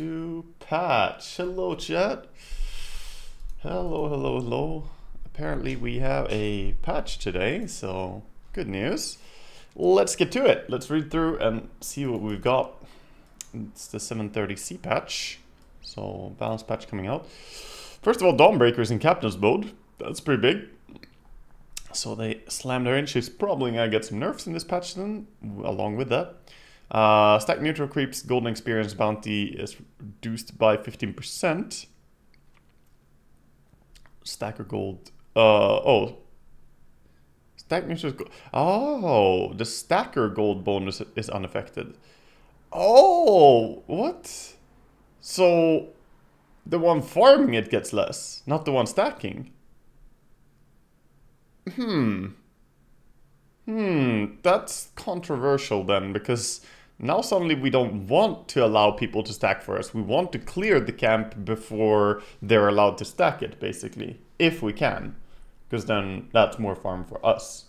to patch. Hello, chat. Hello, hello, hello. Apparently we have a patch today, so good news. Let's get to it. Let's read through and see what we've got. It's the 730C patch, so balance patch coming out. First of all, Dawnbreaker's in Captain's mode. That's pretty big. So they slammed her in. She's probably gonna get some nerfs in this patch then, along with that. Stack neutral creeps, golden experience bounty is reduced by 15%. Stacker gold. Stack neutral gold. Oh, the stacker gold bonus is unaffected. Oh, what? So the one farming it gets less, not the one stacking. That's controversial then, because now suddenly we don't want to allow people to stack for us. We want to clear the camp before they're allowed to stack it, basically, if we can, because then that's more farm for us.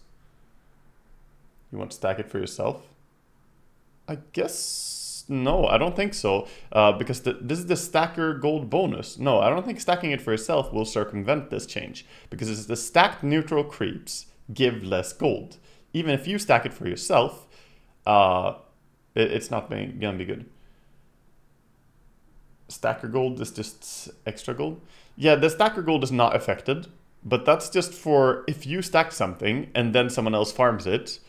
You want to stack it for yourself? I guess no, I don't think so, because this is the stacker gold bonus. No, I don't think stacking it for yourself will circumvent this change, because it's the stacked neutral creeps give less gold. Even if you stack it for yourself, it's not gonna be good. Stacker gold is just extra gold. Yeah, the stacker gold is not affected, but that's just for if you stack something and then someone else farms it,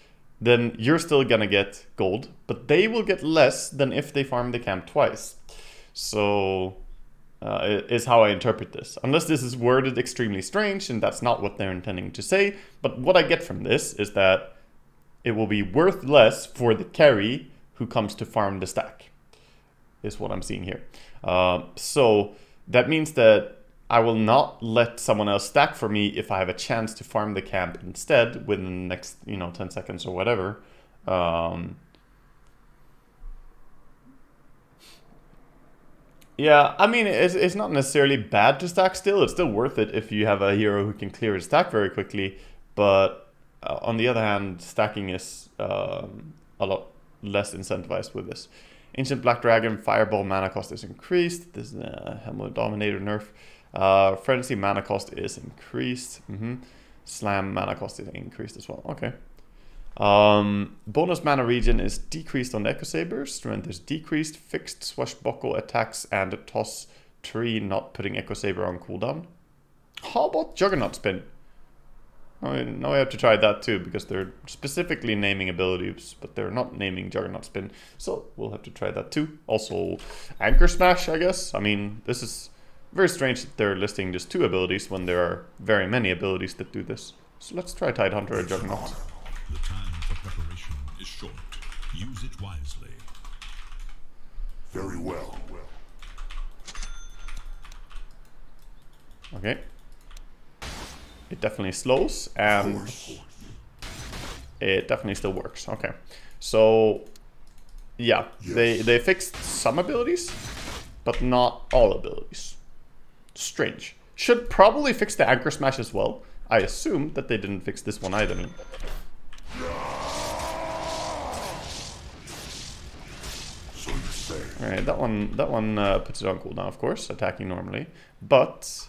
then you're still gonna get gold, but they will get less than if they farm the camp twice. So is how I interpret this. Unless this is worded extremely strange and that's not what they're intending to say, but what I get from this is that it will be worth less for the carry who comes to farm the stack, is what I'm seeing here. So that means that I will not let someone else stack for me if I have a chance to farm the camp instead within the next, 10 seconds or whatever. Yeah, I mean, it's not necessarily bad to stack still. It's still worth it if you have a hero who can clear his stack very quickly. But on the other hand, stacking is a lot less incentivized with this. Ancient Black Dragon, Fireball mana cost is increased. This is a Helmut Dominator nerf. Frenzy mana cost is increased. Slam mana cost is increased as well. Okay. Bonus mana regen is decreased on the Echo Saber. Strength is decreased. Fixed swashbuckle attacks and toss tree, not putting Echo Saber on cooldown. How about Juggernaut Spin? Now I have to try that too, because they're specifically naming abilities, but they're not naming Juggernaut Spin. So we'll have to try that too. Also, Anchor Smash, I guess. I mean, this is very strange that they're listing just 2 abilities when there are very many abilities that do this. So let's try Tidehunter or Juggernaut. The time for preparation is short. Use it wisely. Very well. Okay. It definitely slows, and it definitely still works. Okay. So, yeah, they fixed some abilities, but not all abilities. Strange. Should probably fix the Anchor Smash as well. I assume that they didn't fix this one either. Alright, that one puts it on cooldown, of course, attacking normally. But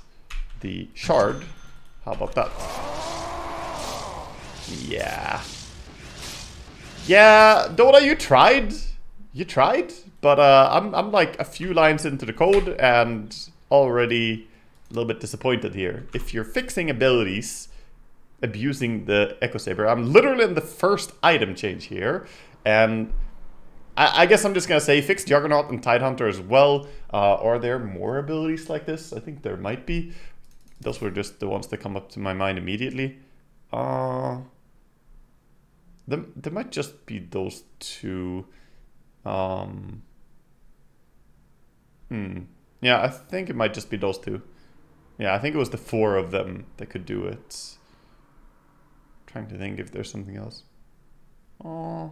the shard, how about that? Yeah. Yeah, Dota, you tried. You tried, but I'm like a few lines into the code and already a little bit disappointed here. If you're fixing abilities, abusing the Echo Saber, I'm literally in the first item change here, and I guess I'm just gonna say fix Juggernaut and Tidehunter as well. Are there more abilities like this? I think there might be. Those were just the ones that come up to my mind immediately. There might just be those 2. Yeah, I think it might just be those 2. Yeah, I think it was the 4 of them that could do it. Trying to think if there's something else. PA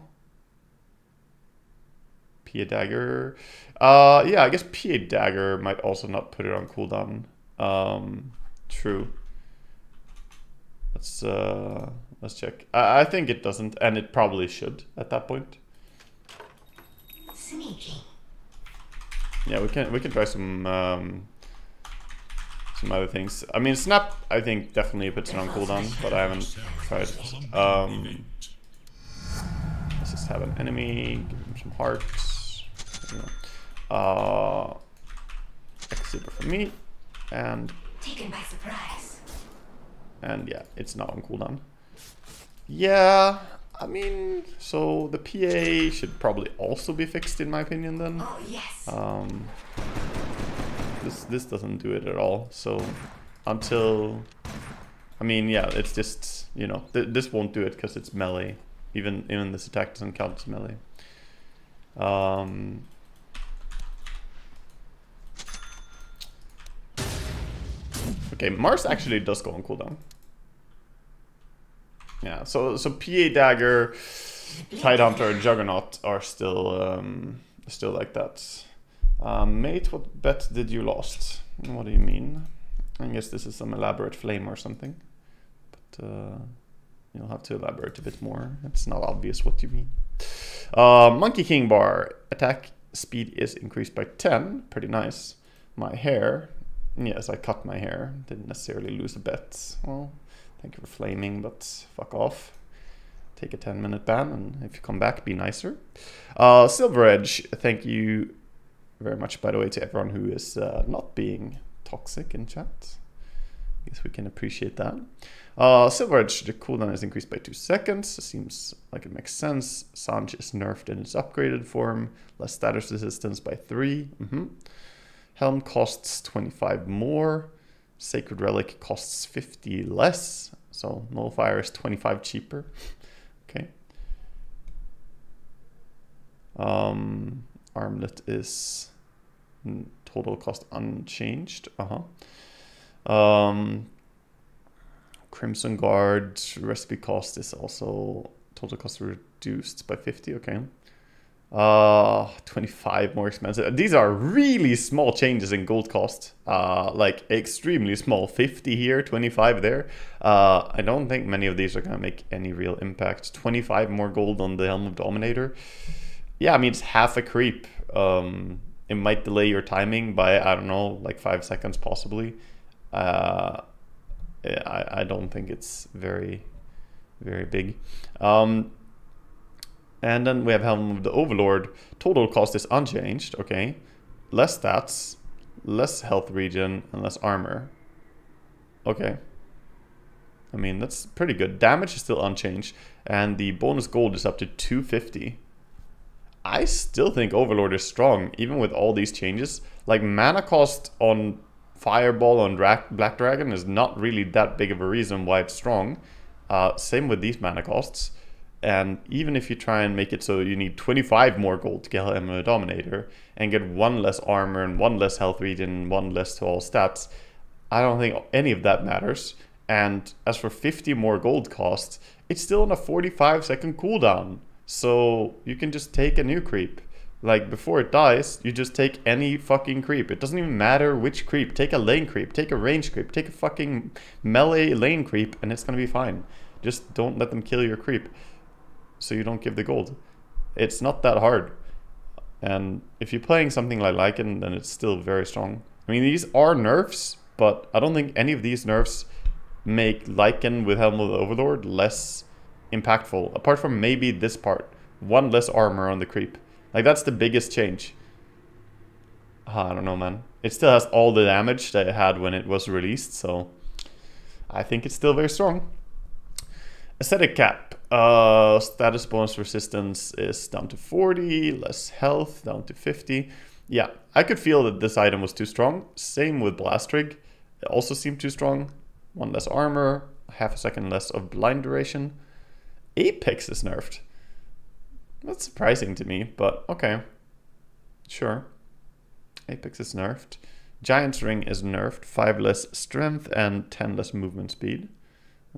Dagger. Yeah, I guess PA Dagger might also not put it on cooldown. True. Let's check. I think it doesn't, and it probably should at that point. Sneaky. Yeah, we can try some other things. I mean, snap I think definitely puts it on cooldown, but I haven't tried it. Let's just have an enemy, give him some hearts. X super for me, and taken by surprise. And yeah, it's not on cooldown. Yeah, I mean, so the PA should probably also be fixed in my opinion then. Oh yes. This doesn't do it at all. So until, I mean, yeah, it's just, you know, this won't do it because it's melee. Even this attack doesn't count as melee. Okay, Mars actually does go on cooldown. Yeah, so PA Dagger, Tidehunter, and Juggernaut are still like that. Mate, what bet did you lost? What do you mean? I guess this is some elaborate flame or something. But you'll have to elaborate a bit more. It's not obvious what you mean. Monkey King bar. Attack speed is increased by 10. Pretty nice. My hair. Yes, I cut my hair. Didn't necessarily lose a bet. Well, thank you for flaming, but fuck off. Take a 10-minute ban, and if you come back, be nicer. Silver Edge, thank you very much, by the way, to everyone who is not being toxic in chat. I guess we can appreciate that. Silver Edge, the cooldown is increased by 2 seconds. Seems like it makes sense. Sanj is nerfed in its upgraded form. Less status resistance by 3. Helm costs 25 more. Sacred Relic costs 50 less. So Nullifier is 25 cheaper. Okay. Armlet is total cost unchanged. Crimson Guard recipe cost is also total cost reduced by 50. Okay. 25 more expensive. These are really small changes in gold cost. Like extremely small. 50 here, 25 there. I don't think many of these are gonna make any real impact. 25 more gold on the Helm of Dominator. Yeah, I mean, it's half a creep. It might delay your timing by, I don't know, like 5 seconds possibly. I don't think it's very, very big. And then we have Helm of the Overlord. Total cost is unchanged, okay. Less stats, less health regen, and less armor. Okay. I mean, that's pretty good. Damage is still unchanged, and the bonus gold is up to 250. I still think Overlord is strong, even with all these changes. Like, mana cost on Fireball and Black Dragon is not really that big of a reason why it's strong. Same with these mana costs. And even if you try and make it so you need 25 more gold to get Helm of the Dominator and get 1 less armor and 1 less health regen, 1 less to all stats, I don't think any of that matters. And as for 50 more gold cost, it's still on a 45-second cooldown. So you can just take a new creep. Like, before it dies, you just take any fucking creep. It doesn't even matter which creep. Take a lane creep, take a range creep, take a fucking melee lane creep, and it's gonna be fine. Just don't let them kill your creep, so you don't give the gold. It's not that hard. And if you're playing something like Lycan, then it's still very strong. I mean, these are nerfs, but I don't think any of these nerfs make Lycan with Helm of the Overlord less impactful, apart from maybe this part. 1 less armor on the creep. Like, that's the biggest change. I don't know, man. It still has all the damage that it had when it was released, so I think it's still very strong. Aesthetic cap. Status bonus resistance is down to 40, less health down to 50. Yeah, I could feel that this item was too strong. Same with Blast Rig. It also seemed too strong. 1 less armor, half a second less of blind duration. Apex is nerfed. That's surprising to me, but okay. Sure. Apex is nerfed. Giant's Ring is nerfed. 5 less strength and 10 less movement speed.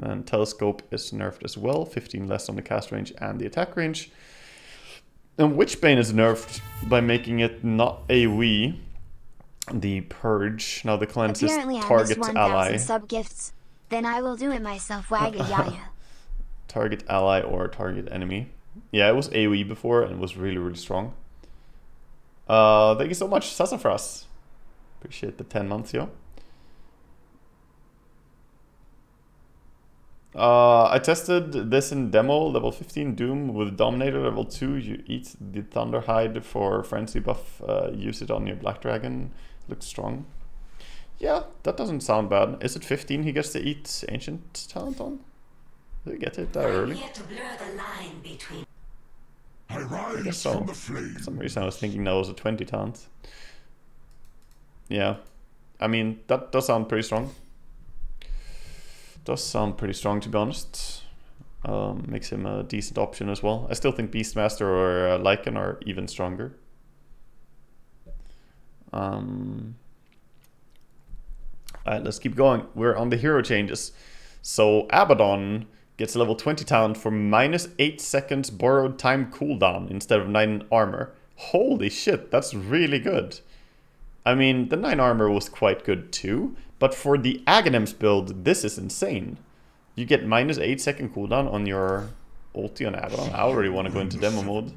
And Telescope is nerfed as well, 15 less on the cast range and the attack range. And Witchbane is nerfed by making it not AoE. The Purge. Now the cleanse is target ally. Sub-gifts. Then I will do it myself, Waga. Target ally or target enemy. Yeah, it was AoE before and it was really, really strong. Thank you so much, Sassafras. Appreciate the 10 months, yo. I tested this in demo, level 15 Doom with Dominator, level 2. You eat the Thunderhide for Frenzy buff, use it on your Black Dragon. Looks strong. Yeah, that doesn't sound bad. Is it 15 he gets to eat Ancient Talent on? Did he get it that early? Here to blur the line between. I rise guess so. from the flame. For some reason I was thinking that was a 20 talent. Yeah, I mean, that does sound pretty strong. Does sound pretty strong, to be honest. Makes him a decent option as well. I still think Beastmaster or Lycan are even stronger. Alright, let's keep going. We're on the hero changes. So Abaddon gets a level 20 talent for minus 8 seconds borrowed time cooldown instead of 9 armor. Holy shit, that's really good. I mean, the 9 armor was quite good too, but for the Aghanim's build, this is insane. You get minus 8 second cooldown on your ulti on Abaddon. I already want to go into demo mode.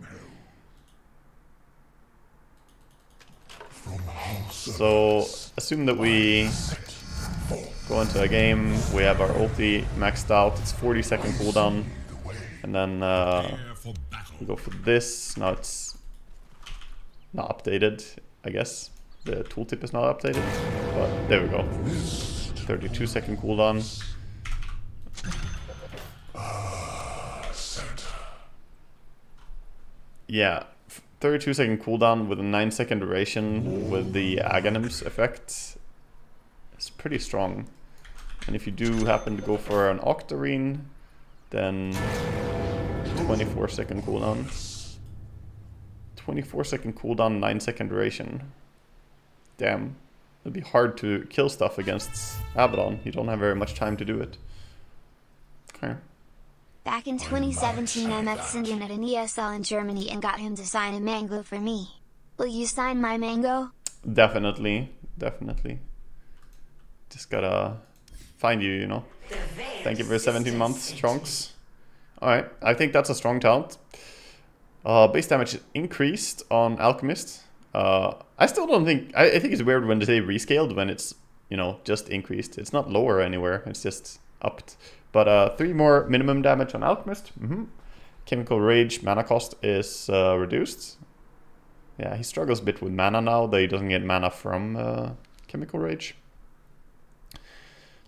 So, assume that we go into a game, we have our ulti maxed out, it's 40 second cooldown, and then we go for this. Now it's not updated, I guess. The tooltip is not updated, but there we go. 32 second cooldown. Yeah, 32 second cooldown with a 9 second duration with the Aghanim's effect. It's pretty strong. And if you do happen to go for an Octarine, then 24 second cooldown. 24 second cooldown, 9 second duration. Damn. It'd be hard to kill stuff against Abaddon. You don't have very much time to do it. Okay. Back in 2017, I met Cindy at an ESL in Germany and got him to sign a mango for me. Will you sign my mango? Definitely. Definitely. Just gotta find you, you know. Thank you for 17 months, Chunks. Alright, I think that's a strong talent. Base damage is increased on Alchemist. I still don't think... I think it's weird when they say rescaled when it's, you know, just increased. It's not lower anywhere, it's just upped. But 3 more minimum damage on Alchemist. Chemical Rage mana cost is reduced. Yeah, he struggles a bit with mana now, though he doesn't get mana from Chemical Rage.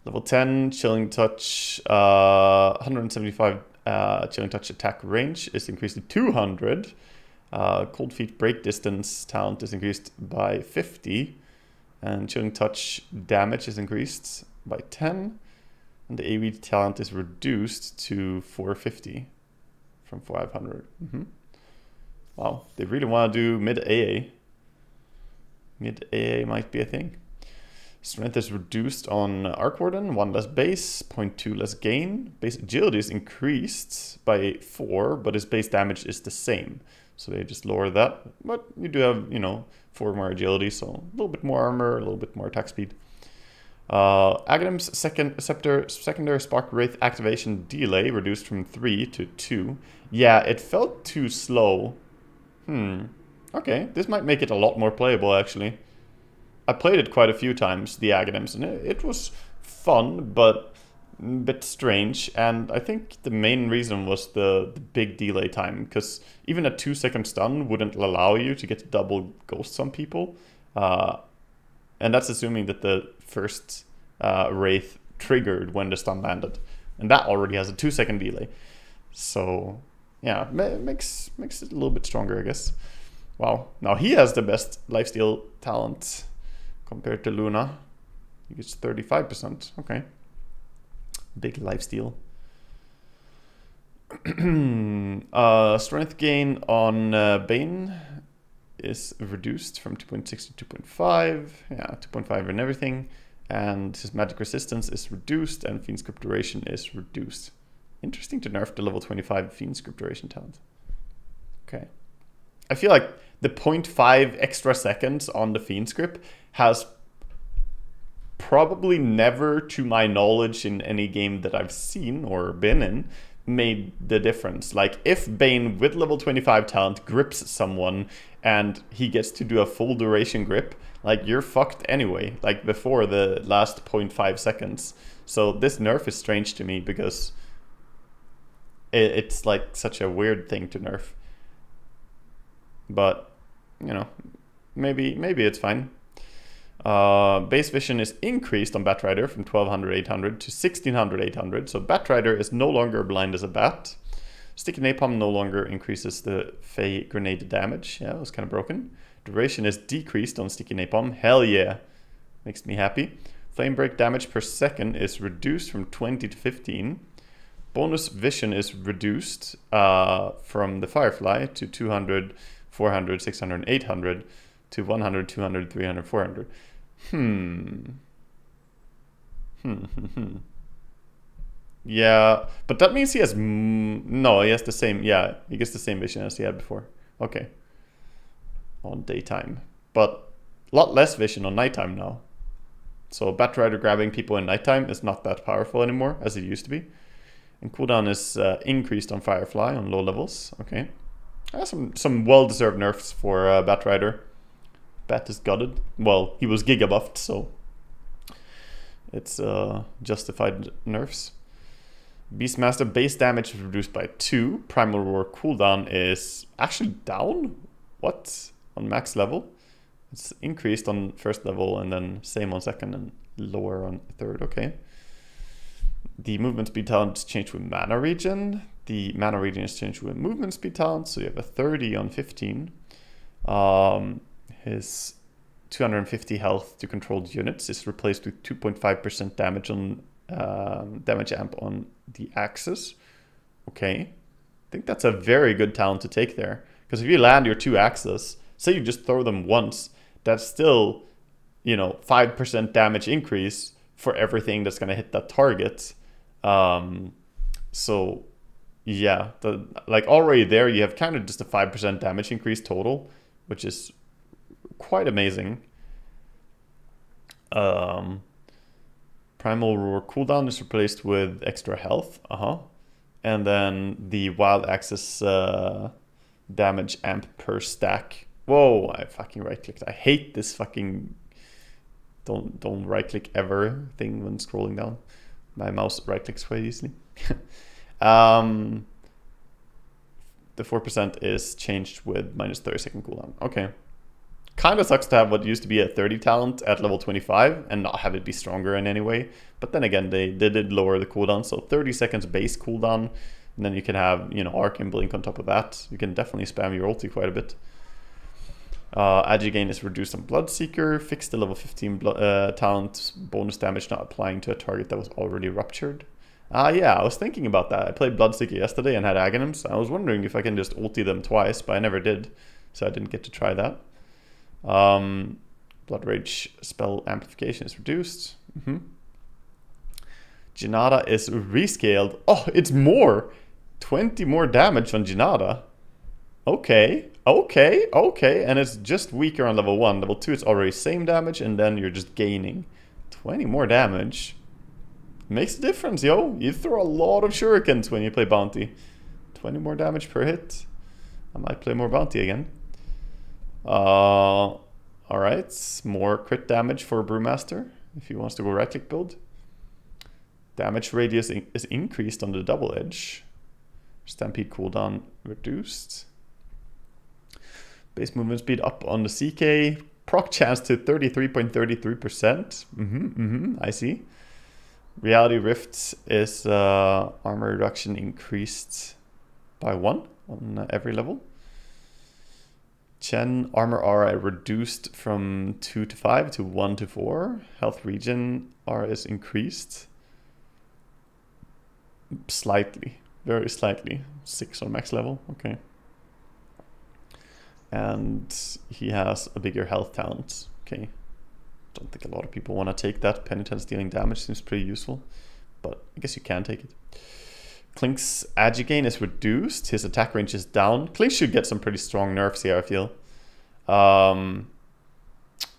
Level 10, Chilling Touch, 175 Chilling Touch attack range is increased to 200. Cold Feet break distance talent is increased by 50. And Chilling Touch damage is increased by 10. And the AoE talent is reduced to 450 from 500. Wow, they really want to do mid AA. Mid AA might be a thing. Strength is reduced on Arc Warden, 1 less base, 0.2 less gain. Base agility is increased by 4, but his base damage is the same. So they just lower that. But you do have, you know, 4 more agility, so a little bit more armor, a little bit more attack speed. Aghanim's secondary Spark Wraith activation delay reduced from 3 to 2. Yeah, it felt too slow. Okay, this might make it a lot more playable, actually. I played it quite a few times, the Aghanims, and it was fun, but a bit strange. And I think the main reason was the big delay time, because even a 2-second stun wouldn't allow you to get double ghosts on people. And that's assuming that the first Wraith triggered when the stun landed. And that already has a 2-second delay. So, yeah, makes it a little bit stronger, I guess. Wow. Now he has the best lifesteal talent compared to Luna. He gets 35%. Okay. Big lifesteal. Strength gain on Bane is reduced from 2.6 to 2.5. Yeah, 2.5 and everything. And his magic resistance is reduced and Fiend Script duration is reduced. Interesting to nerf the level 25 Fiend Script duration talent. Okay. I feel like the 0.5 extra seconds on the Fiend Script has probably never, to my knowledge, in any game that I've seen or been in, made the difference. Like, if Bane with level 25 talent grips someone and he gets to do a full duration grip, like, you're fucked anyway, like before the last 0.5 seconds. So this nerf is strange to me because it's like such a weird thing to nerf. But, you know, maybe it's fine. Base vision is increased on Batrider from 1200 800 to 1600 800. So Batrider is no longer blind as a bat. Sticky Napalm no longer increases the Fey grenade damage. Yeah, it was kind of broken. Duration is decreased on Sticky Napalm. Hell yeah. Makes me happy. Flame break damage per second is reduced from 20 to 15. Bonus vision is reduced from the Firefly to 200, 400, 600, 800 to 100, 200, 300, 400. Yeah, but that means he has... no, he has the same... yeah, he gets the same vision as he had before. Okay. On daytime. But a lot less vision on nighttime now. So Batrider grabbing people in nighttime is not that powerful anymore as it used to be. And cooldown is increased on Firefly on low levels. Okay. Some well-deserved nerfs for Batrider. Bat is gutted. Well, he was giga buffed, so it's justified nerfs. Beastmaster base damage is reduced by 2. Primal Roar cooldown is actually down? What? On max level? It's increased on first level and then same on second and lower on third. Okay. The movement speed talent is changed with mana regen. The mana regen is changed with movement speed talent, so you have a 30 on 15. His 250 health to controlled units is replaced with 2.5% damage on damage amp on the axis. Okay, I think that's a very good talent to take there, because if you land your 2 axes, say you just throw them once, that's still, you know, 5% damage increase for everything that's going to hit that target. So yeah, like already there you have kind of just a 5% damage increase total, which is quite amazing. Primal Roar cooldown is replaced with extra health. And then the wild axis damage amp per stack. Whoa, I fucking right clicked. I hate this fucking don't right click ever thing when scrolling down. My mouse right clicks quite easily. The 4% is changed with minus 30 second cooldown. Okay. Kind of sucks to have what used to be a 30 talent at level 25 and not have it be stronger in any way. But then again, they did lower the cooldown. So 30 seconds base cooldown. And then you can have, you know, Arc and Blink on top of that. You can definitely spam your ulti quite a bit. Agi gain is reduced on Bloodseeker. Fixed the level 15 talent. Bonus damage not applying to a target that was already ruptured. Yeah, I was thinking about that. I played Bloodseeker yesterday and had Aghanims. I was wondering if I can just ulti them twice, but I never did. So I didn't get to try that. Blood Rage spell amplification is reduced. Janada is rescaled. Oh, it's more! 20 more damage on Janada. Okay. And it's just weaker on level 1. Level 2 it's already same damage, and then you're just gaining 20 more damage. Makes a difference, yo. You throw a lot of shurikens when you play Bounty. 20 more damage per hit. I might play more Bounty again. Alright, more crit damage for Brewmaster if he wants to go right click build. Damage radius is increased on the double edge. Stampede cooldown reduced. Base movement speed up on the CK. Proc chance to 33.33%. I see. Reality Rifts is armor reduction increased by 1 on every level. Chen armor aura reduced from 2 to 5 to 1 to 4. Health regen aura is increased slightly, very slightly. 6 on max level. Okay. And he has a bigger health talent. Okay. Don't think a lot of people want to take that. Penitence dealing damage seems pretty useful, but I guess you can take it. Klink's agi gain is reduced. His attack range is down. Klink should get some pretty strong nerfs here, I feel.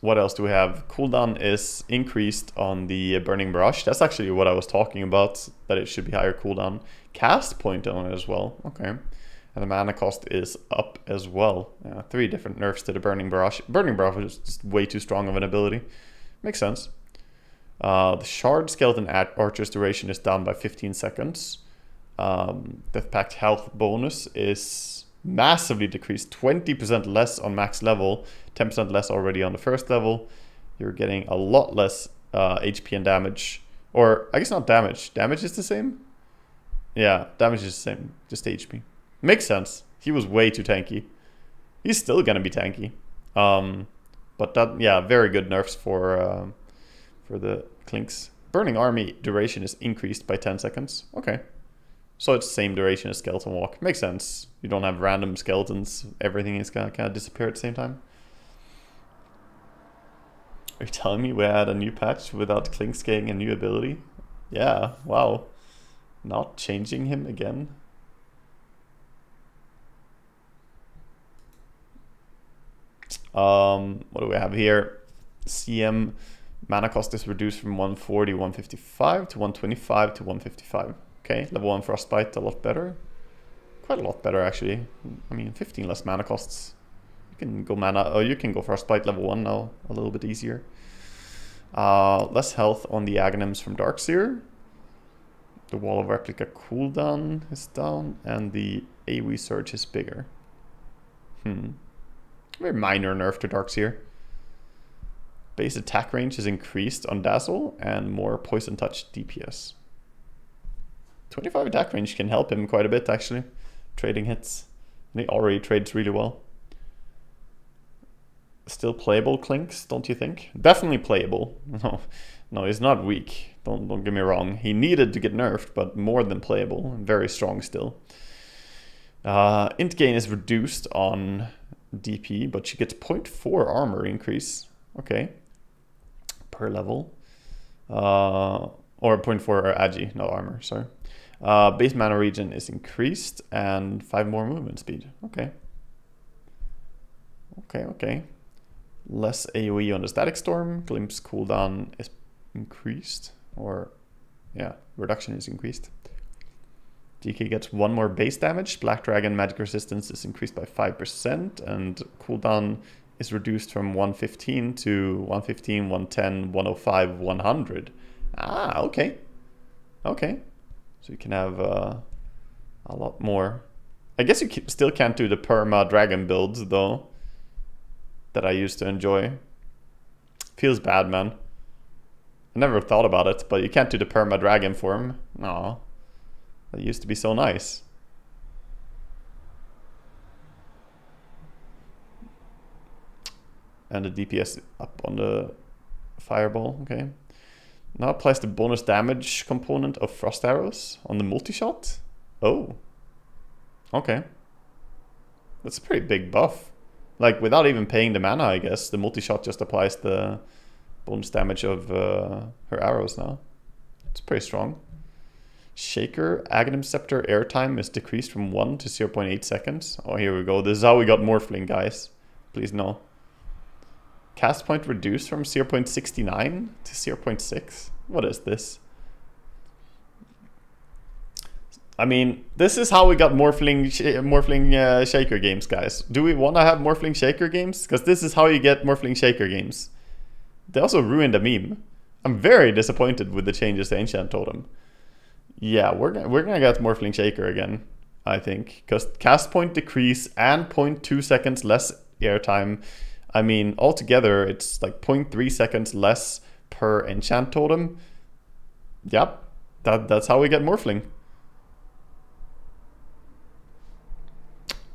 What else do we have? Cooldown is increased on the Burning Barrage. That's actually what I was talking about, that it should be higher cooldown. Cast point on it as well. Okay. And the mana cost is up as well. 3 different nerfs to the Burning Barrage. Burning Barrage is just way too strong of an ability. Makes sense. The Shard Skeleton Archer's duration is down by 15 seconds. Death Pact health bonus is massively decreased. 20% less on max level. 10% less already on the first level. You're getting a lot less HP and damage. Or, I guess not damage. Damage is the same? Yeah, damage is the same. Just HP. Makes sense. He was way too tanky. He's still gonna be tanky. But that, yeah, very good nerfs for the Clinks. Burning Army duration is increased by 10 seconds. Okay. So it's the same duration as Skeleton Walk. Makes sense. You don't have random skeletons. Everything is gonna kind of disappear at the same time. Are you telling me we had a new patch without Clinks getting a new ability? Yeah, wow. Not changing him again. What do we have here? CM mana cost is reduced from 140, 155 to 125 to 155. Okay, level 1 Frostbite, a lot better. Quite a lot better actually. I mean, 15 less mana costs. You can go you can go Frostbite level 1 now, a little bit easier. Less health on the Aghanims from Darkseer. The Wall of Replica cooldown is down, and the AoE surge is bigger. Very minor nerf to Darkseer. Base attack range is increased on Dazzle, and more Poison Touch DPS. 25 attack range can help him quite a bit actually. Trading hits. And he already trades really well. Still playable Clinks, don't you think? Definitely playable. No, he's not weak. Don't get me wrong. He needed to get nerfed, but more than playable. Very strong still. Int gain is reduced on DP, but she gets 0.4 armor increase. Okay. Per level. Or 0.4 agi, not armor, sorry. Base mana regen is increased, and 5 more movement speed. Okay. Okay. Less AoE on the Static Storm. Glimpse cooldown is increased. Or, yeah, reduction is increased. DK gets 1 more base damage. Black Dragon magic resistance is increased by 5%. And cooldown is reduced from 115 to 115, 110, 105, 100. Ah, okay. Okay. So you can have a lot more. I guess you still can't do the perma dragon builds though, that I used to enjoy. Feels bad, man. I never thought about it, but you can't do the perma dragon form. Aw, that used to be so nice. And the DPS up on the fireball, okay. Now applies the bonus damage component of Frost Arrows on the multi-shot. Oh. Okay. That's a pretty big buff. Like, without even paying the mana, I guess, the multi-shot just applies the bonus damage of her arrows now. It's pretty strong. Shaker, Aghanim Scepter airtime is decreased from 1 to 0.8 seconds. Oh, here we go. This is how we got Morphling, guys. Please no. Cast point reduced from 0.69 to 0.6. What is this? I mean, this is how we got Morphling Shaker games, guys. Do we want to have Morphling Shaker games? Because this is how you get Morphling Shaker games. They also ruined the meme. I'm very disappointed with the changes to Enchant Totem. Yeah, we're gonna get Morphling Shaker again, I think. Because cast point decrease and 0.2 seconds less airtime. I mean, altogether, it's like 0.3 seconds less per enchant totem. Yep, that's how we get Morphling.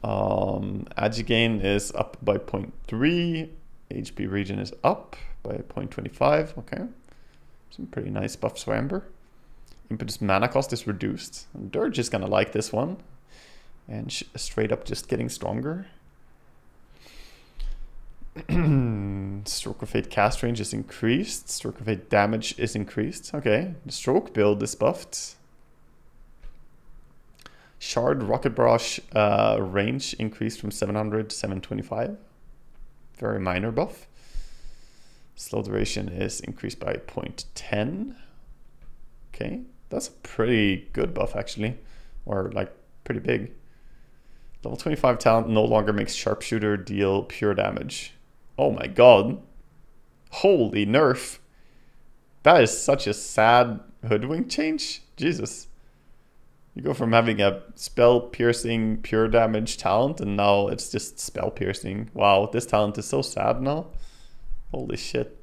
Agi gain is up by 0.3. HP regen is up by 0.25. Okay, some pretty nice buffs for Ember. Impetus mana cost is reduced. Dirge is gonna like this one. And straight up just getting stronger. Stroke of Fate cast range is increased. Stroke of Fate damage is increased. Okay, the stroke build is buffed. Shard Rocket Barrage range increased from 700 to 725. Very minor buff. Slow duration is increased by 0.10. Okay, that's a pretty good buff actually, or like pretty big. Level 25 talent no longer makes sharpshooter deal pure damage. Oh my god. Holy nerf. That is such a sad hoodwink change. Jesus. You go from having a spell piercing pure damage talent and now it's just spell piercing. Wow, this talent is so sad now. Holy shit.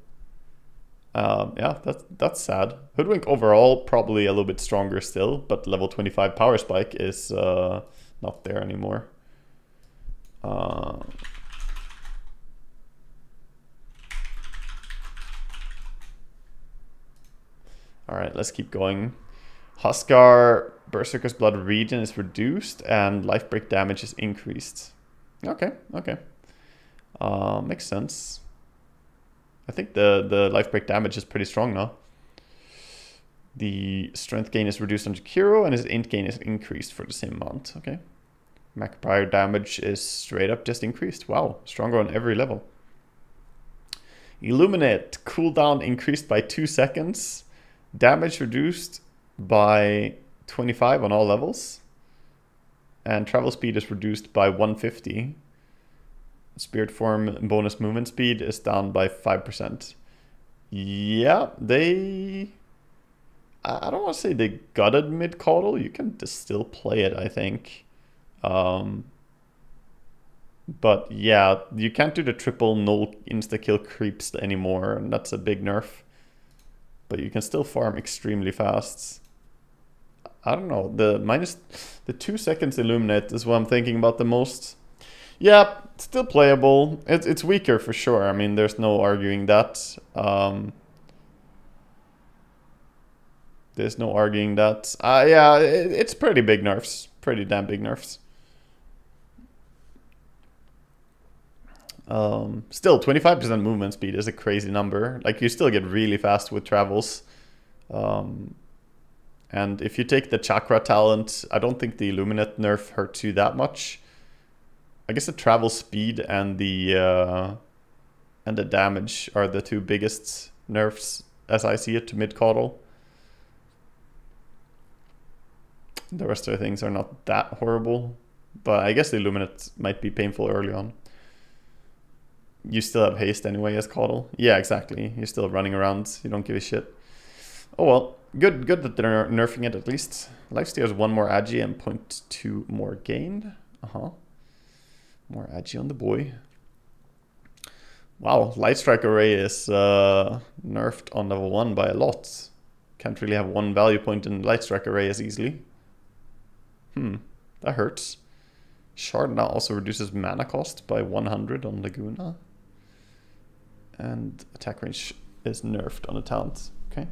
Yeah, that's sad. Hoodwink overall probably a little bit stronger still, but level 25 power spike is not there anymore. Alright, let's keep going. Huskar, Berserker's Blood regen is reduced and life break damage is increased. Okay, okay. Makes sense. I think the life break damage is pretty strong now. The strength gain is reduced on Jakiro and his int gain is increased for the same amount. Okay. Macroprior damage is straight up just increased. Wow, stronger on every level. Illuminate, cooldown increased by 2 seconds. Damage reduced by 25 on all levels. And travel speed is reduced by 150. Spirit form bonus movement speed is down by 5%. Yeah, they... I don't want to say they gutted mid-caudal. You can just still play it, I think. But yeah, you can't do the triple null insta-kill creeps anymore, and that's a big nerf. But you can still farm extremely fast. I don't know, the 2 seconds illuminate is what I'm thinking about the most. Yeah, still playable. It's weaker for sure. I mean, there's no arguing that. There's no arguing that. Yeah, it's pretty big nerfs. Pretty damn big nerfs. Still, 25% movement speed is a crazy number. Like, you still get really fast with travels. And if you take the chakra talent, I don't think the Illuminate nerf hurts you that much. I guess the travel speed and the damage are the two biggest nerfs as I see it to mid-caudal. The rest of the things are not that horrible, but I guess the Illuminate might be painful early on. You still have haste anyway as caudal. Yeah, exactly. You're still running around. You don't give a shit. Oh well, good that they're nerfing it at least. Lifesteal has 1 more agi and 0.2 more gain. More agi on the boy. Wow, Light Strike Array is nerfed on level 1 by a lot. Can't really have 1 value point in Light Strike Array as easily. That hurts. Shard now also reduces mana cost by 100 on Laguna. And attack range is nerfed on a talent. Okay.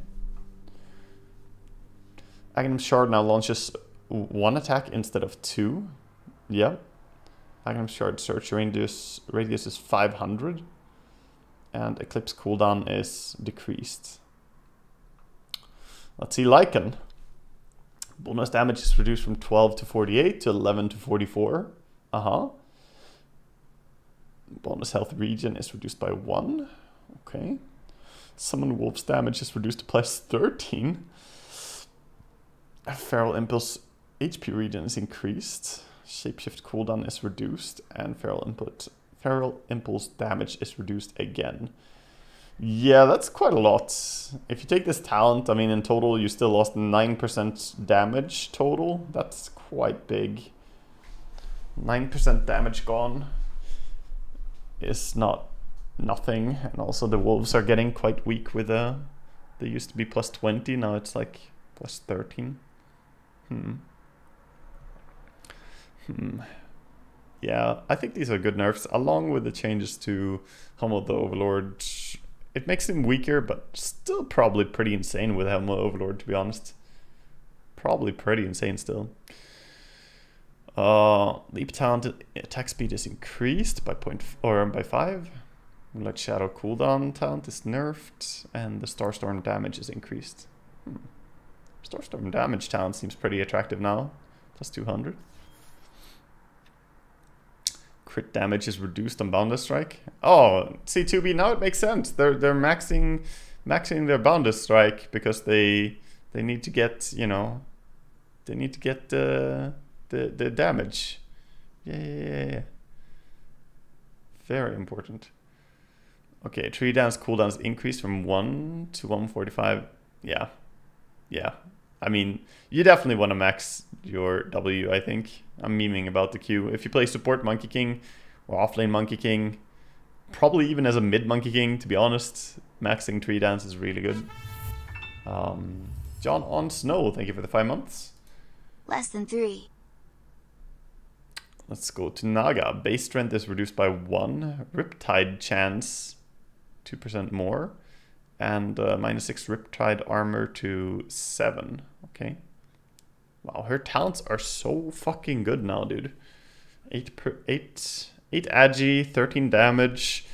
Aghanim Shard now launches 1 attack instead of 2. Yeah. Aghanim Shard search radius is 500. And Eclipse cooldown is decreased. Let's see Lycan. Bonus damage is reduced from 12 to 48 to 11 to 44. Bonus health regen is reduced by 1. Okay. Summon Wolf's damage is reduced to plus 13. Feral Impulse HP regen is increased. Shapeshift cooldown is reduced. And Feral Impulse damage is reduced again. Yeah, that's quite a lot. If you take this talent, I mean, in total, you still lost 9% damage total. That's quite big. 9% damage gone is not nothing. And also the wolves are getting quite weak with they used to be plus 20, now it's like plus 13. Yeah, I think these are good nerfs, along with the changes to Helm of the Overlord. It makes him weaker, but still probably pretty insane with Helm of the Overlord, to be honest. Probably pretty insane still. Leap talent attack speed is increased by 5. Moonlight Shadow cooldown talent is nerfed, and the Starstorm damage is increased. Starstorm damage talent seems pretty attractive now, plus 200. Crit damage is reduced on Boundless Strike. Oh, C2B, now it makes sense. They're maxing their Boundless Strike because they need to get, you know, they need to get the damage. Yeah. Very important. Okay, 3 dance cooldowns increased from 1 to 145. Yeah. I mean, you definitely want to max your W, I think. I'm memeing about the Q. If you play support Monkey King or offlane Monkey King, probably even as a mid Monkey King, to be honest, maxing 3 dance is really good. John on Snow, thank you for the 5 months. Less than 3. Let's go to Naga. Base strength is reduced by 1. Riptide chance 2% more. And -6 Riptide armor to 7. Okay. Wow, her talents are so fucking good now, dude. 8 agi, 13 damage.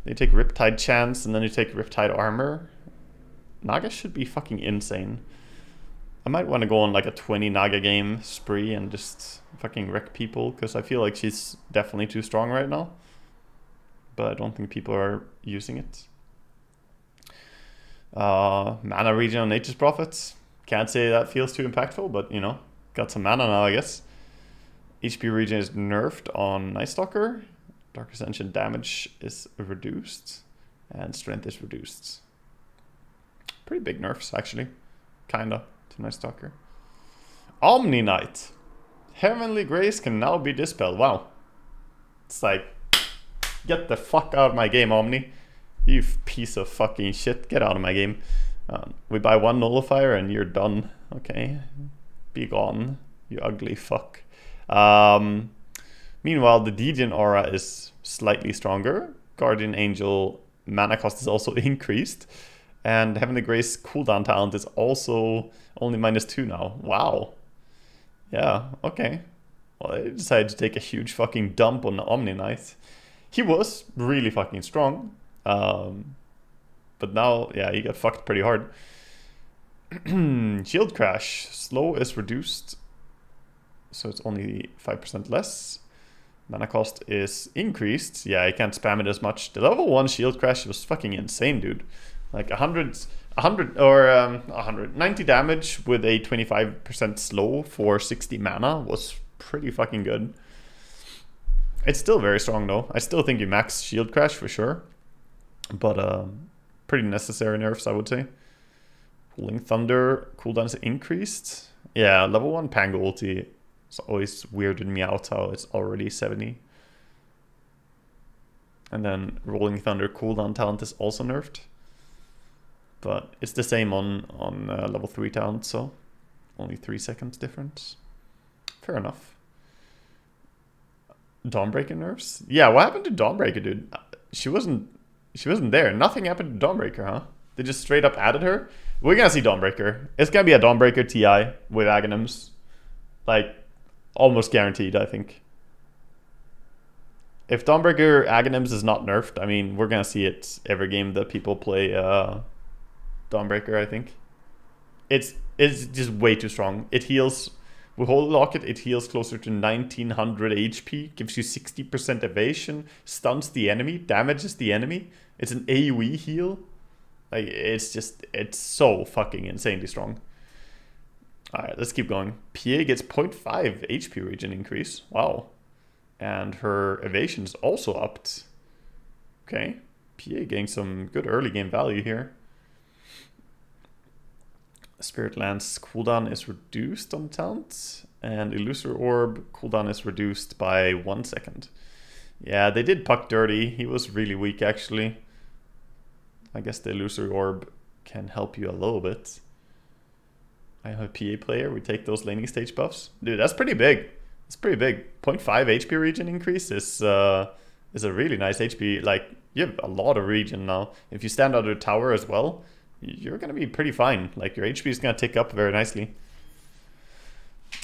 They take Riptide chance and then you take Riptide armor. Naga should be fucking insane. I might want to go on like a 20 Naga game spree and just fucking wreck people, because I feel like she's definitely too strong right now. But I don't think people are using it. Mana regen on Nature's Prophets. Can't say that feels too impactful, but you know, got some mana now, I guess. HP regen is nerfed on Night Stalker. Dark Ascension damage is reduced. And strength is reduced. Pretty big nerfs, actually. Kinda, to Night Stalker. Omni Knight. Heavenly Grace can now be dispelled. Wow. It's like, get the fuck out of my game, Omni. You piece of fucking shit. Get out of my game. We buy 1 nullifier and you're done. Okay. Be gone, you ugly fuck. Meanwhile, the Deegan aura is slightly stronger. Guardian Angel mana cost is also increased. And Heavenly Grace cooldown talent is also only -2 now. Wow. Yeah, okay. Well, I decided to take a huge fucking dump on the Omni Knight. He was really fucking strong. But now, yeah, he got fucked pretty hard. Shield Crash. Slow is reduced. So it's only 5% less. Mana cost is increased. Yeah, I can't spam it as much. The level 1 Shield Crash was fucking insane, dude. Like 90 damage with a 25% slow for 60 mana was pretty fucking good. It's still very strong though. I still think you max Shield Crash for sure. But pretty necessary nerfs, I would say. Rolling Thunder cooldown is increased. Yeah, level 1 Pango ulti. It's always weirded me out how it's already 70. And then Rolling Thunder cooldown talent is also nerfed. But it's the same on level 3 talent, so only 3 seconds difference. Fair enough. Dawnbreaker nerfs? Yeah, what happened to Dawnbreaker, dude? She wasn't there. Nothing happened to Dawnbreaker, huh? They just straight up added her. We're gonna see Dawnbreaker. It's gonna be a Dawnbreaker TI with Aghanims. Like, almost guaranteed, I think. If Dawnbreaker Aghanims is not nerfed, I mean, we're gonna see it every game that people play Dawnbreaker, I think. It's just way too strong. It heals, with Holy Locket, it heals closer to 1900 HP, gives you 60% evasion, stuns the enemy, damages the enemy. It's an AoE heal. Like, it's so fucking insanely strong. Alright, let's keep going. PA gets 0.5 HP regen increase. Wow. And her evasion is also upped. Okay. PA getting some good early game value here. Spirit Lance cooldown is reduced on talent. And Illusory Orb cooldown is reduced by 1 second. Yeah, they did Puck dirty. He was really weak, actually. I guess the Illusory Orb can help you a little bit. I am a PA player. We take those laning stage buffs. Dude, that's pretty big. It's pretty big. 0.5 HP regen increase is a really nice HP. Like, you have a lot of regen now. If you stand under a tower as well, you're going to be pretty fine. Like, your HP is going to tick up very nicely.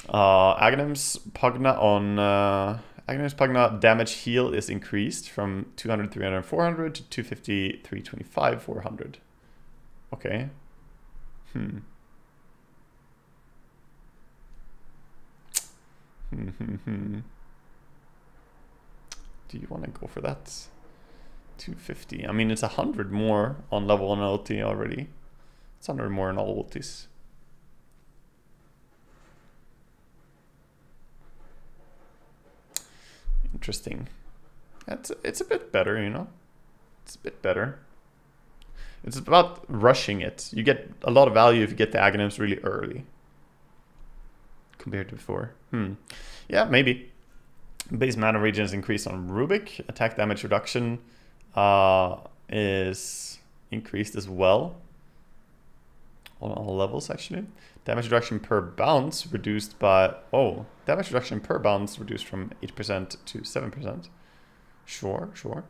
Aghanim's Pugna on... Aghanim's Pugna damage heal is increased from 200, 300, 400 to 250, 325, 400. Okay. Do do you want to go for that? 250. I mean, it's 100 more on level 1 ulti already. It's 100 more in all ultis. Interesting. It's a bit better, you know? It's a bit better. It's about rushing it. You get a lot of value if you get the Aghanims really early. Compared to before. Yeah, maybe. Base mana regen is increased on Rubik. Attack damage reduction is increased as well. On all levels, actually. Damage reduction per bounce reduced by... Oh, damage reduction per bounce reduced from 8% to 7%. Sure, sure.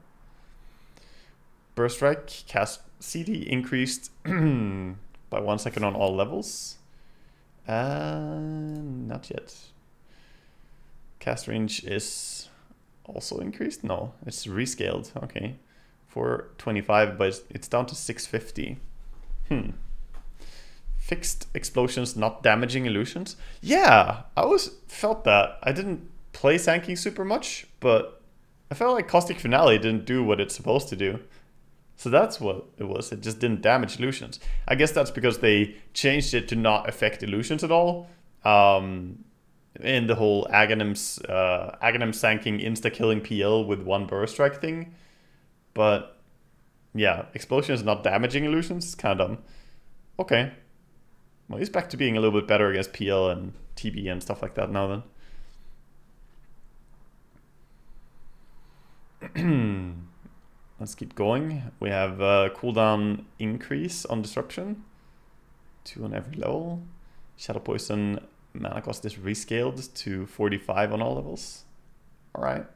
Burst Strike, cast CD increased by 1 second on all levels. Not yet. Cast range is also increased? No, it's rescaled. Okay. 425, but it's down to 650. Fixed explosions not damaging illusions. Yeah, I always felt that. I didn't play Sand super much, but I felt like Caustic Finale didn't do what it's supposed to do. So that's what it was. It just didn't damage illusions. I guess that's because they changed it to not affect illusions at all. In the whole Aghanim sanking insta-killing PL with 1 burst strike thing. But yeah, explosions not damaging illusions is kind of dumb. Okay. Well, he's back to being a little bit better against PL and TB and stuff like that now then. Let's keep going. We have cooldown increase on Disruption. 2 on every level. Shadow Poison mana cost is rescaled to 45 on all levels. Alright.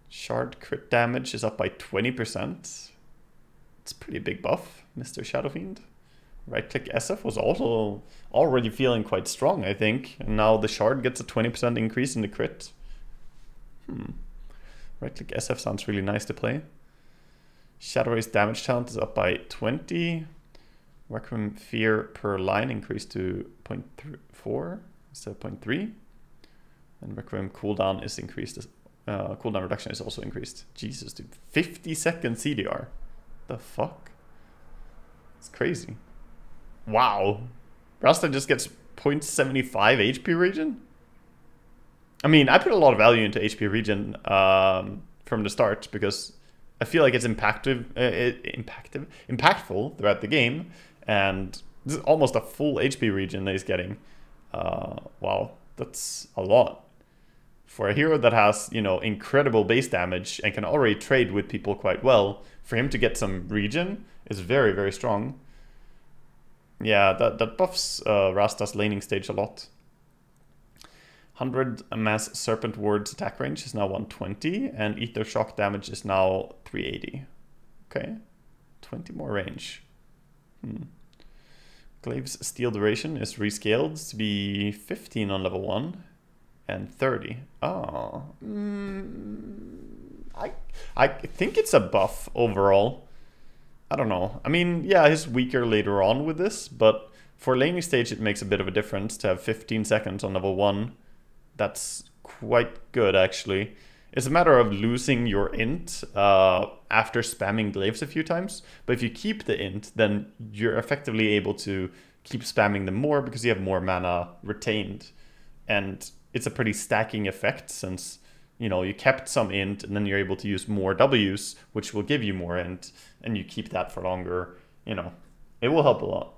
Shard crit damage is up by 20%. It's a pretty big buff, Mr. Shadow Fiend. Right click SF was also already feeling quite strong, I think. And now the Shard gets a 20% increase in the crit. Right click SF sounds really nice to play. Shadow Race damage count is up by 20. Requiem Fear per line increased to 0.4 instead of 0.3. And Requiem cooldown is increased. Cooldown reduction is also increased. Jesus, dude. 50-second CDR. The fuck? It's crazy. Wow. Rasta just gets 0.75 HP regen? I mean, I put a lot of value into HP regen from the start because I feel like it's impactful throughout the game, and this is almost a full HP regen that he's getting. Wow, that's a lot for a hero that has, you know, incredible base damage and can already trade with people quite well. For him to get some regen is very, very strong. Yeah, that buffs Rasta's laning stage a lot. 100 Mass Serpent Ward's attack range is now 120, and Ether Shock damage is now 380. Okay, 20 more range. Glaive's Steel Duration is rescaled to be 15 on level 1 and 30. Oh, I think it's a buff overall. I don't know. I mean, yeah, he's weaker later on with this, but for laning stage it makes a bit of a difference to have 15 seconds on level 1. That's quite good, actually. It's a matter of losing your int after spamming glaives a few times. But if you keep the int, then you're effectively able to keep spamming them more because you have more mana retained. And it's a pretty stacking effect since, you know, you kept some int and then you're able to use more Ws, which will give you more int, and you keep that for longer. You know, it will help a lot.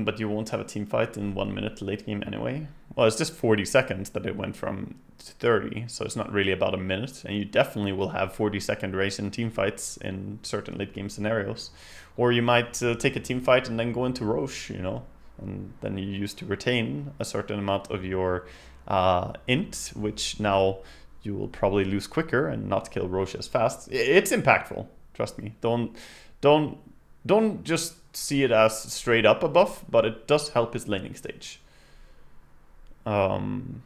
But you won't have a team fight in 1 minute late game anyway. Well, it's just 40 seconds that it went from 30, so it's not really about a minute. And you definitely will have 40-second race in team fights in certain late game scenarios. Or you might take a team fight and then go into Roche, you know. And then you used to retain a certain amount of your int, which now you will probably lose quicker and not kill Roche as fast. It's impactful, trust me. Don't just see it as straight up a buff, but it does help his laning stage. Guardian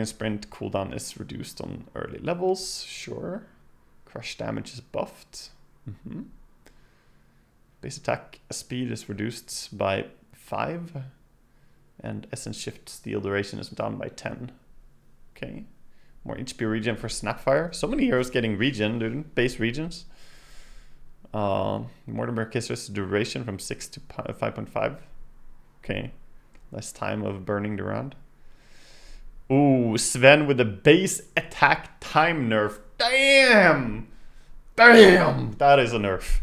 Sprint cooldown is reduced on early levels, sure. Crush damage is buffed. Base attack speed is reduced by 5. And Essence Shift Steel duration is down by 10. Okay. More HP regen for Snapfire. So many heroes getting regen, dude. Base regens. Mortimer Kisser's duration from 6 to 5.5. Okay. Less time of burning the round. Ooh, Sven with the base attack time nerf. Damn! Damn! That is a nerf.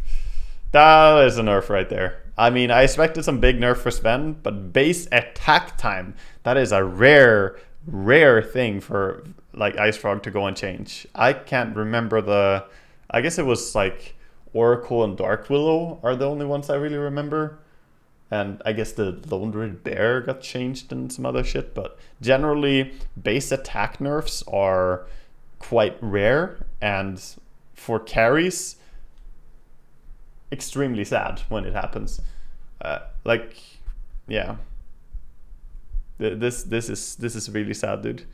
That is a nerf right there. I mean, I expected some big nerf for Sven, but base attack time, that is a rare thing for like Ice Frog to go and change. I can't remember the... I guess it was like Oracle and Dark Willow are the only ones I really remember. And I guess the Lone Red Bear got changed and some other shit, but generally base attack nerfs are quite rare, and for carries, extremely sad when it happens. Like, yeah, this is really sad, dude.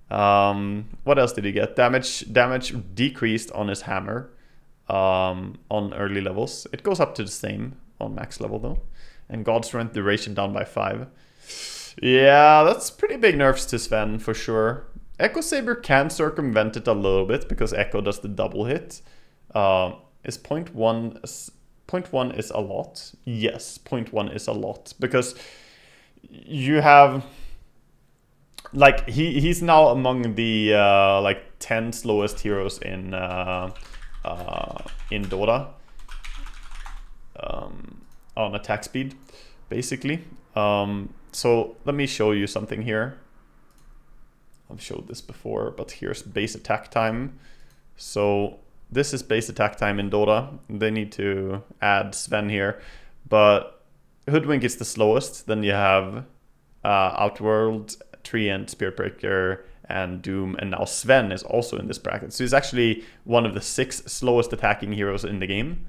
What else did he get? Damage decreased on his hammer on early levels. It goes up to the same on max level though. And God Strength duration down by 5. Yeah, that's pretty big nerfs to Sven for sure. Echo Saber can circumvent it a little bit because Echo does the double hit. Is 0.1 is a lot? Yes, 0.1 is a lot because you have like he's now among the like 10 slowest heroes in Dota. On attack speed, basically. So let me show you something here. I've showed this before, but here's base attack time. So this is base attack time in Dota. They need to add Sven here, but Hoodwink is the slowest. Then you have Outworld, Treant, Spiritbreaker, and Doom, and now Sven is also in this bracket. So he's actually one of the 6 slowest attacking heroes in the game.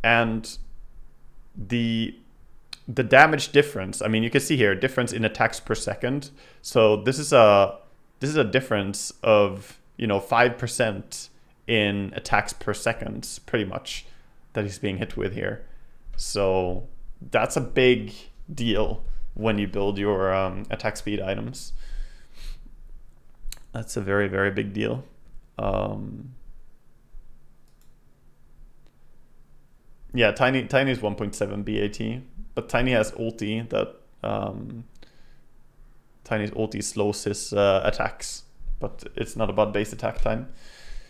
And the damage difference, I mean, you can see here difference in attacks per second. So this is a difference of, you know, 5% in attacks per second, pretty much, that he's being hit with here. So that's a big deal when you build your attack speed items. That's a very, very big deal. Yeah, Tiny is 1.7 BAT, but Tiny has ulti that Tiny's ulti slows his attacks, but it's not about base attack time.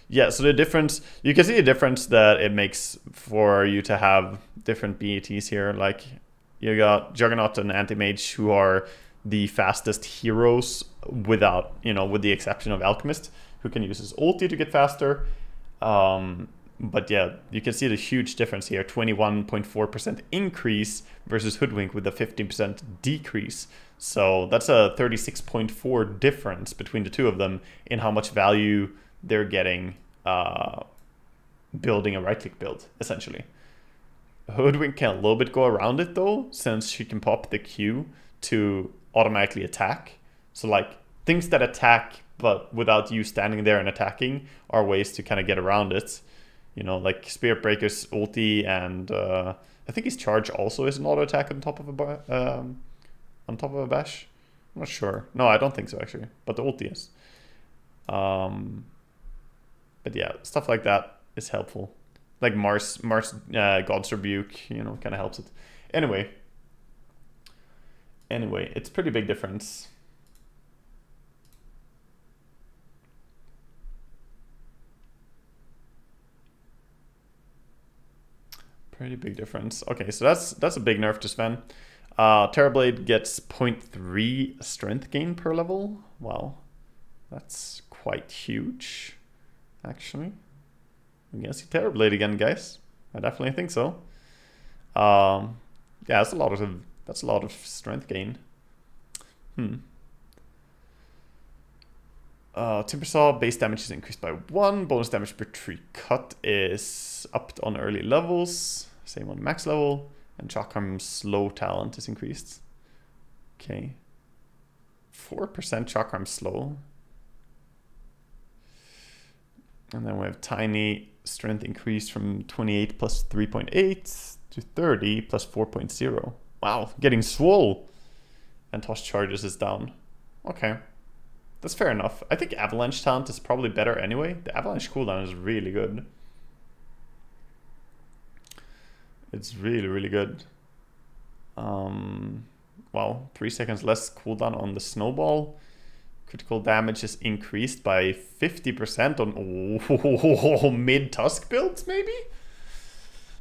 Yeah, so the difference, you can see the difference that it makes for you to have different BATs here. Like you got Juggernaut and Anti-Mage, who are the fastest heroes without, you know, with the exception of Alchemist, who can use his ulti to get faster. But yeah, you can see the huge difference here, 21.4% increase versus Hoodwink with a 15% decrease. So that's a 36.4 difference between the two of them in how much value they're getting building a right-click build, essentially. Hoodwink can a little bit go around it though, since she can pop the Q to automatically attack. So like things that attack but without you standing there and attacking are ways to kind of get around it. You know, like Spirit Breaker's ulti, and I think his charge also is an auto attack on top of a bash. I'm not sure. No, I don't think so actually, but the ulti is. But yeah, stuff like that is helpful. Like Mars God's Rebuke, you know, kind of helps it. Anyway, it's pretty big difference. Pretty big difference. Okay, so that's a big nerf to Sven. Terrorblade gets 0.3 strength gain per level. Wow, that's quite huge, actually. I'm gonna see Terrorblade again, guys. I definitely think so. Yeah, that's a lot of strength gain. Timbersaw base damage is increased by 1. Bonus damage per tree cut is upped on early levels. Same on max level. And Chakram's slow talent is increased. Okay. 4% Chakram slow. And then we have Tiny Strength increased from 28 plus 3.8 to 30 plus 4.0. Wow, getting swole. And toss charges is down. Okay. That's fair enough. I think Avalanche talent is probably better anyway. The Avalanche cooldown is really good. It's really, really good. Wow, 3 seconds less cooldown on the snowball. Critical damage is increased by 50% on mid-tusk builds, maybe?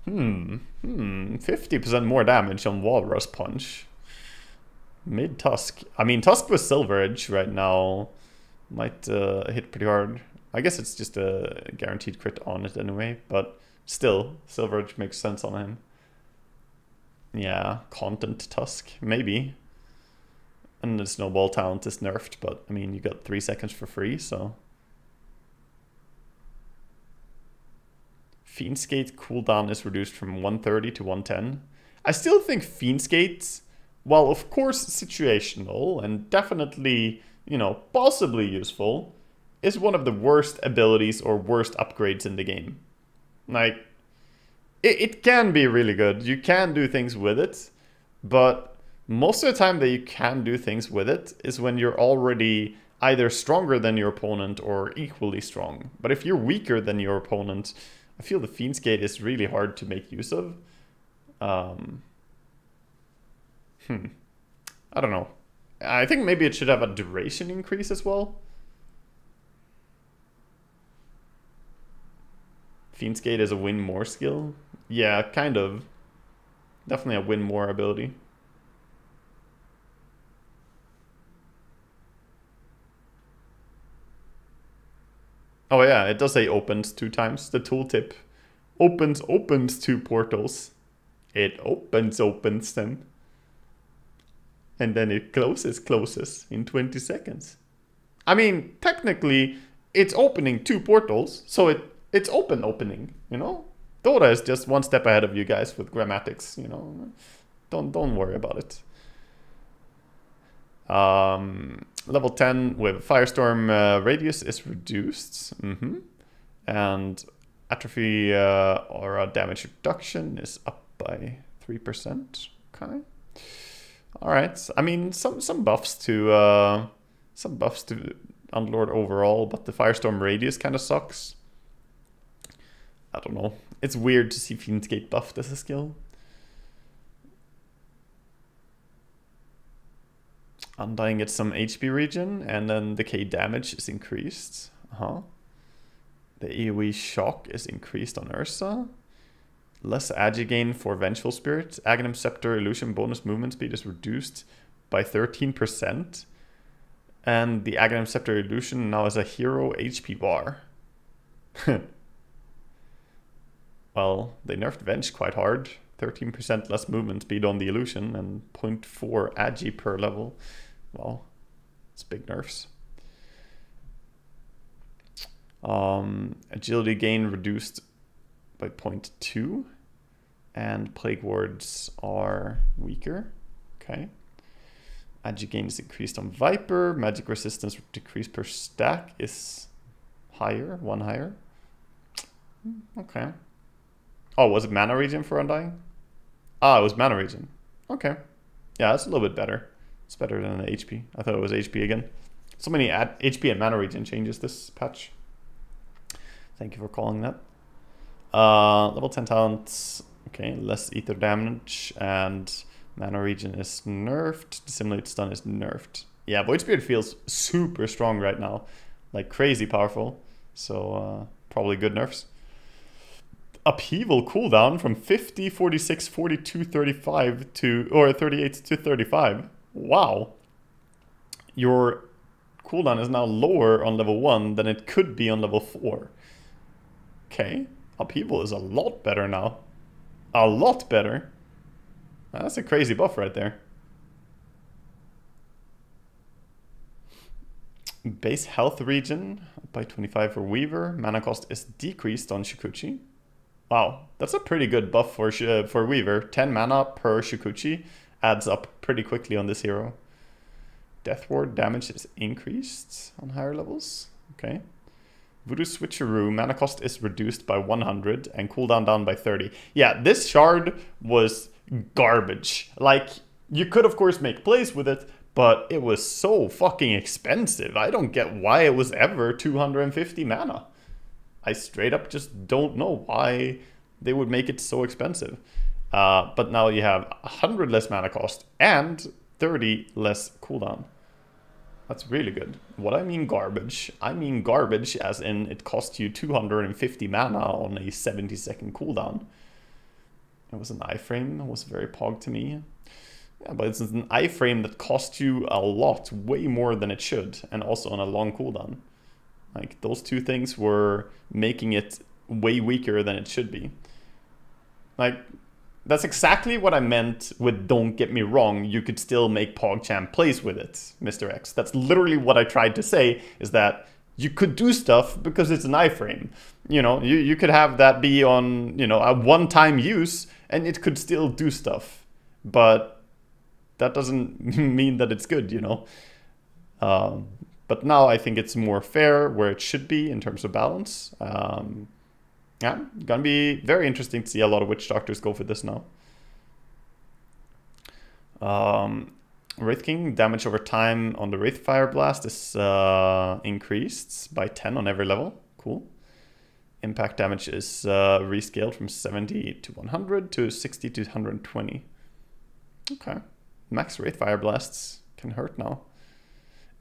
50% more damage on Walrus Punch. Mid-tusk. I mean, Tusk with Silver Edge right now might hit pretty hard. I guess it's just a guaranteed crit on it anyway, but still, Silver Edge makes sense on him. Yeah, Content Tusk, maybe. And the Snowball talent is nerfed, but I mean, you got 3 seconds for free, so. Fiendskate cooldown is reduced from 130 to 110. I still think Fiendskate, while of course situational and definitely, you know, possibly useful, is one of the worst abilities or worst upgrades in the game. Like, it can be really good. You can do things with it, but most of the time that you can do things with it is when you're already either stronger than your opponent or equally strong. But if you're weaker than your opponent, I feel the Fiendskate is really hard to make use of. I don't know. I think maybe it should have a duration increase as well. Fiendskate is a win more skill. Yeah, kind of. Definitely a win more ability. Oh yeah, it does say opens 2 times. The tooltip opens 2 portals. It opens them. And then it closes in 20 seconds. I mean, technically, it's opening 2 portals, so it's opening, you know? Dota is just 1 step ahead of you guys with grammatics, you know? Don't worry about it. Level 10 with Firestorm radius is reduced. And atrophy aura damage reduction is up by 3%. Okay. Alright. I mean, some buffs to Underlord overall, but the Firestorm radius kind of sucks. I don't know. It's weird to see Fiendskate buffed as a skill. Undying gets some HP regen, and then decay damage is increased. The AoE shock is increased on Ursa. Less agi gain for Vengeful Spirit. Aghanim Scepter illusion bonus movement speed is reduced by 13%. And the Aghanim Scepter illusion now has a hero HP bar. Well, they nerfed Venge quite hard. 13% less movement speed on the illusion and 0.4 agi per level. Wow, it's big nerfs. Agility gain reduced by 0.2, and Plague Wards are weaker. Okay. Agi gain is increased on Viper. Magic resistance decreased per stack is higher, 1 higher. Okay. Oh, was it mana regen for Undying? Ah, it was mana regen. Okay. Yeah, that's a little bit better. It's better than the HP. I thought it was HP again. So many HP and mana regen changes this patch. Thank you for calling that. Level 10 talents. Okay, less ether damage and mana regen is nerfed. Dissimulate stun is nerfed. Yeah, Void Spirit feels super strong right now. Like crazy powerful. So probably good nerfs. Upheaval cooldown from 50, 46, 42, 35 to, or 38 to 35. Wow. Your cooldown is now lower on level 1 than it could be on level 4. Okay. Upheaval is a lot better now. A lot better. That's a crazy buff right there. Base health regen by 25 for Weaver. Mana cost is decreased on Shikuchi. Wow, that's a pretty good buff for Weaver. 10 mana per Shikuchi adds up pretty quickly on this hero. Death Ward damage is increased on higher levels. Okay. Voodoo Switcheroo, mana cost is reduced by 100 and cooldown down by 30. Yeah, this shard was garbage. Like, you could of course make plays with it, but it was so fucking expensive. I don't get why it was ever 250 mana. I straight up just don't know why they would make it so expensive. But now you have 100 less mana cost and 30 less cooldown. That's really good. What I mean garbage as in it cost you 250 mana on a 70-second cooldown. It was an iframe, it was very pog to me. Yeah, but it's an iframe that cost you a lot, way more than it should, and also on a long cooldown. Like, those two things were making it way weaker than it should be. Like, that's exactly what I meant with don't get me wrong, you could still make PogChamp plays with it, Mr. X. That's literally what I tried to say, is that you could do stuff because it's an iframe. You know, you could have that be on, you know, a one-time use, and it could still do stuff. But that doesn't mean that it's good, you know. But now I think it's more fair where it should be in terms of balance. Yeah, gonna be very interesting to see a lot of Witch Doctors go for this now. Wraith King, damage over time on the Wraith Fire Blast is increased by 10 on every level. Cool. Impact damage is rescaled from 70 to 100 to 60 to 120. Okay. Max Wraith Fire Blasts can hurt now.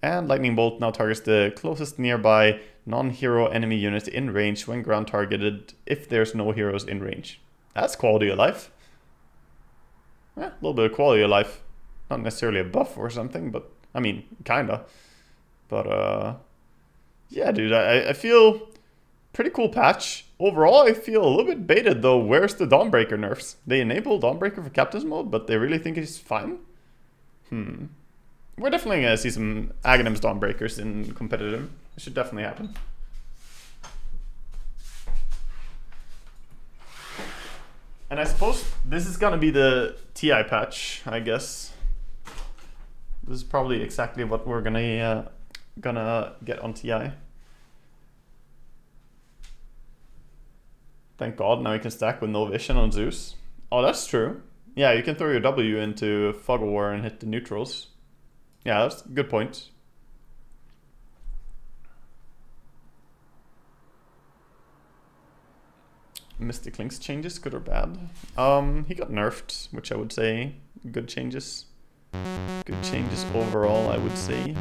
And Lightning Bolt now targets the closest nearby non-hero enemy unit in range when ground targeted if there's no heroes in range. That's quality of life. Yeah, a little bit of quality of life. Not necessarily a buff or something, but I mean, kinda. But yeah, dude, I feel pretty cool patch. Overall, I feel a little bit baited though. Where's the Dawnbreaker nerfs? They enable Dawnbreaker for Captain's Mode, but they really think it's fine? We're definitely going to see some Aghanim's Dawnbreakers in competitive. It should definitely happen. And I suppose this is going to be the TI patch, I guess. This is probably exactly what we're gonna get on TI. Thank God, now you can stack with no vision on Zeus. Oh, that's true. Yeah, you can throw your W into Fog of War and hit the neutrals. Yeah, that's a good point. Mystic Link's changes, good or bad? He got nerfed, which I would say good changes. Good changes overall, I would say.